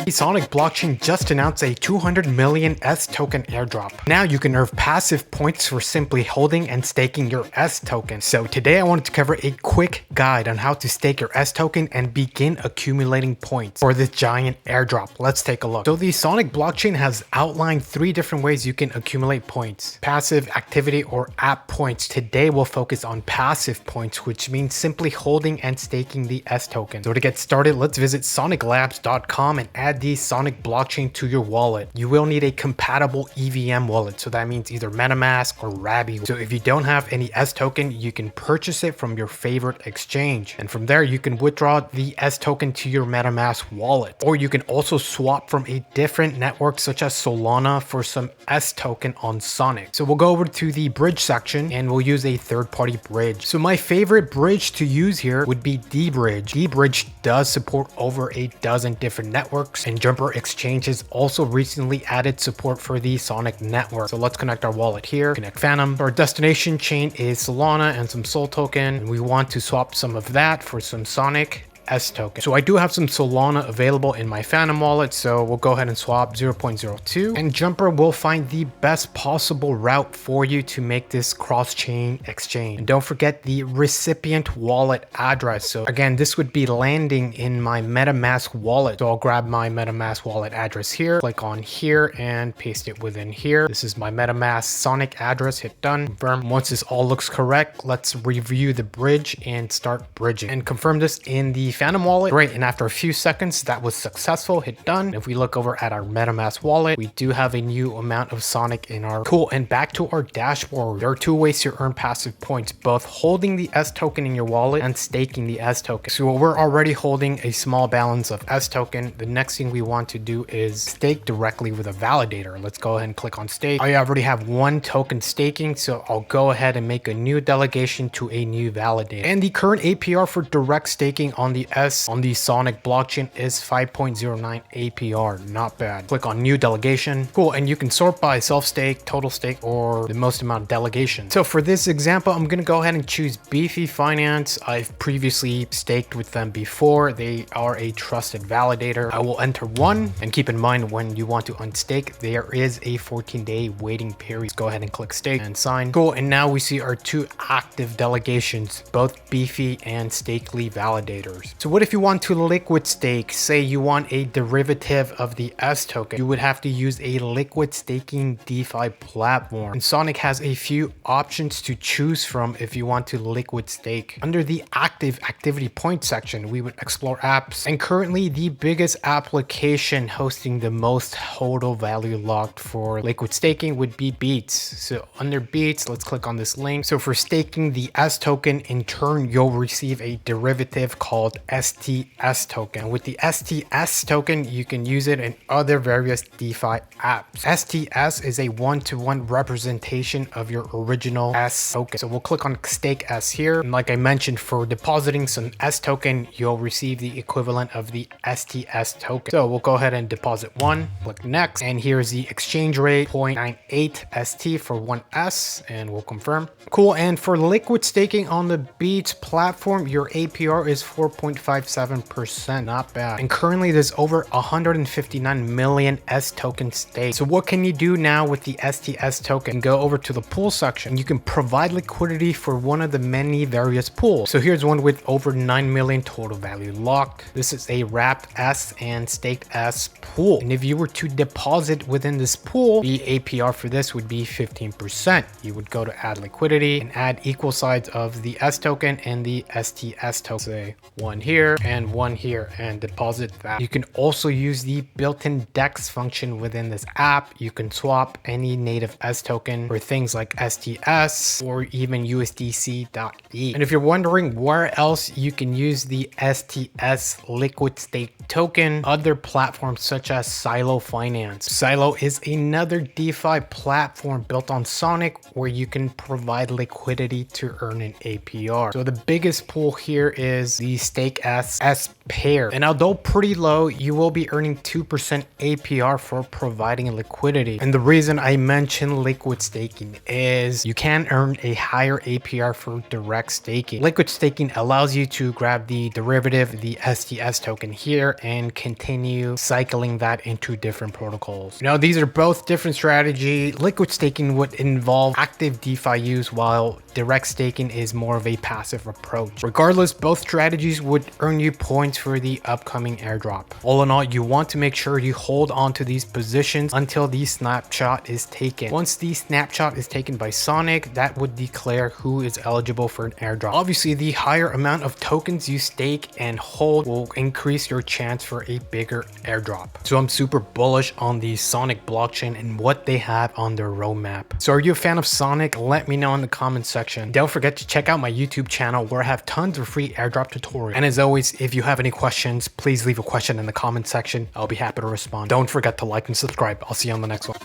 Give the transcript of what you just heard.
The Sonic blockchain just announced a 200 million S token airdrop. Now you can earn passive points for simply holding and staking your S token. So today I wanted to cover a quick guide on how to stake your S token and begin accumulating points for this giant airdrop. Let's take a look. So the Sonic blockchain has outlined 3 different ways you can accumulate points: passive, activity, or app points. Today we'll focus on passive points, which means simply holding and staking the S token. So to get started, let's visit soniclabs.com and add the Sonic blockchain to your wallet. You will need a compatible EVM wallet, so that means either MetaMask or Rabi. So if you don't have any S token, you can purchase it from your favorite exchange, and from there you can withdraw the S token to your MetaMask wallet, or you can also swap from a different network such as Solana for some S token on Sonic. So we'll go over to the bridge section and we'll use a third-party bridge. So my favorite bridge to use here would be dBridge. dBridge does support over a dozen different networks, and Jumper Exchange has also recently added support for the Sonic network. So let's connect our wallet here, connect Fantom. Our destination chain is Solana and some Sol token, and we want to swap some of that for some Sonic S token. So I do have some Solana available in my Fantom wallet, so we'll go ahead and swap 0.02, and Jumper will find the best possible route for you to make this cross-chain exchange. And don't forget the recipient wallet address. So again, this would be landing in my MetaMask wallet. So I'll grab my MetaMask wallet address here, click on here and paste it within here. This is my MetaMask Sonic address, hit done, confirm. Once this all looks correct, let's review the bridge and start bridging, and confirm this in the Fantom wallet. Great, and after a few seconds that was successful, hit done. If we look over at our MetaMask wallet, we do have a new amount of Sonic in our cool. And back to our dashboard, there are 2 ways to earn passive points: both holding the S token in your wallet and staking the S token. So we're already holding a small balance of S token. The next thing we want to do is stake directly with a validator. Let's go ahead and click on stake. I already have 1 token staking, so I'll go ahead and make a new delegation to a new validator. And the current APR for direct staking on the S on the Sonic blockchain is 5.09 APR. Not bad. Click on new delegation. Cool. And you can sort by self-stake, total stake, or the most amount of delegation. So for this example, I'm going to go ahead and choose Beefy Finance. I've previously staked with them before. They are a trusted validator. I will enter 1, and keep in mind when you want to unstake, there is a 14-day waiting period. Go ahead and click stake and sign. Cool. And now we see our 2 active delegations, both Beefy and Stakely validators. So what if you want to liquid stake? Say you want a derivative of the S token. You would have to use a liquid staking DeFi platform. And Sonic has a few options to choose from if you want to liquid stake. Under the active activity point section, we would explore apps. And currently the biggest application hosting the most total value locked for liquid staking would be Beets. So under Beets, let's click on this link. So for staking the S token, in turn, you'll receive a derivative called STS token. With the STS token, you can use it in other various DeFi apps. STS is a 1-to-1 representation of your original S token. So we'll click on stake S here. And like I mentioned, for depositing some S token, you'll receive the equivalent of the STS token. So we'll go ahead and deposit 1, click next, and here's the exchange rate, 0.98 ST for 1 S, and we'll confirm. Cool. And for liquid staking on the Beets platform, your APR is 4.57%. Not bad. And currently there's over 159 million S tokens staked. So what can you do now with the STS token? Go over to the pool section. You can provide liquidity for one of the many various pools. So here's one with over 9 million total value locked. This is a wrapped S and staked S pool. And if you were to deposit within this pool, the APR for this would be 15%. You would go to add liquidity and add equal sides of the S token and the STS token. Say 1 here and 1 here, and deposit that. You can also use the built-in DEX function within this app. You can swap any native S token for things like STS or even USDC.E. And if you're wondering where else you can use the STS liquid stake token, other platforms such as Silo Finance. Silo is another DeFi platform built on Sonic where you can provide liquidity to earn an APR. So the biggest pool here is the stake Sonic S pair. And although pretty low, you will be earning 2% APR for providing liquidity. And the reason I mention liquid staking is you can earn a higher APR for direct staking. Liquid staking allows you to grab the derivative, the STS token here, and continue cycling that into different protocols. Now, these are both different strategy. Liquid staking would involve active DeFi use, while direct staking is more of a passive approach. Regardless, both strategies would earn you points for the upcoming airdrop. All in all, you want to make sure you hold on to these positions until the snapshot is taken. Once the snapshot is taken by Sonic, that would declare who is eligible for an airdrop. Obviously, the higher amount of tokens you stake and hold will increase your chance for a bigger airdrop. So I'm super bullish on the Sonic blockchain and what they have on their roadmap. So are you a fan of Sonic? Let me know in the comment section. Don't forget to check out my YouTube channel where I have tons of free airdrop tutorials. And as always, if you have any questions, please leave a question in the comment section. I'll be happy to respond. Don't forget to like and subscribe. I'll see you on the next one.